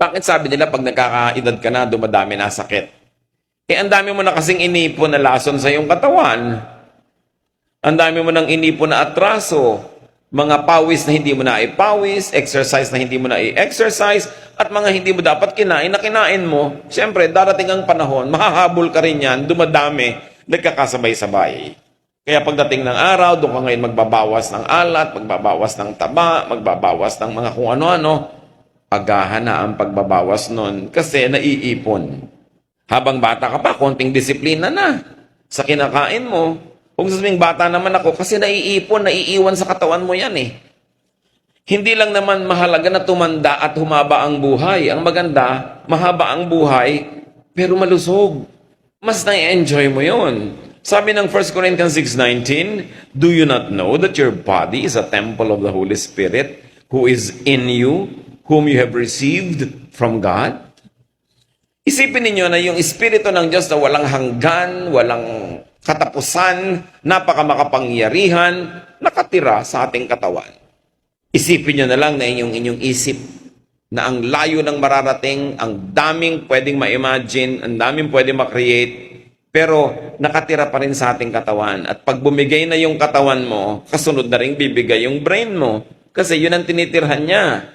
Bakit sabi nila pag nagkakaedad ka na, dumadami na sakit? Eh, ang dami mo na kasing inipon na lason sa iyong katawan. Ang dami mo nang inipon na atraso. Mga pawis na hindi mo na ipawis, exercise na hindi mo na i-exercise, at mga hindi mo dapat kinain na kinain mo. Siyempre, darating ang panahon, mahahabol ka rin yan, dumadami, nagkakasabay-sabay. Kaya pagdating ng araw, doon ka ngayon magbabawas ng alat, magbabawas ng taba, magbabawas ng mga kung ano-ano, agahan na ang pagbabawas nun kasi naiipon. Habang bata ka pa, konting disiplina na sa kinakain mo. Kung sasabing bata naman ako, kasi naiipon, naiiwan sa katawan mo yan eh. Hindi lang naman mahalaga na tumanda at humaba ang buhay. Ang maganda, mahaba ang buhay, pero malusog. Mas na-enjoy mo yun. Sabi ng 1 Corinthians 6:19, do you not know that your body is a temple of the Holy Spirit who is in you, whom you have received from God? Isipin ninyo na yung Espiritu ng Diyos na walang hanggan, walang katapusan, napakamakapangyarihan, nakatira sa ating katawan. Isipin nyo na lang na inyong isip na ang layo ng mararating, ang daming pwedeng ma-imagine, ang daming pwedeng ma-create, pero nakatira pa rin sa ating katawan. At pag bumigay na yung katawan mo, kasunod na rin bibigay yung brain mo. Kasi yun ang tinitirhan niya.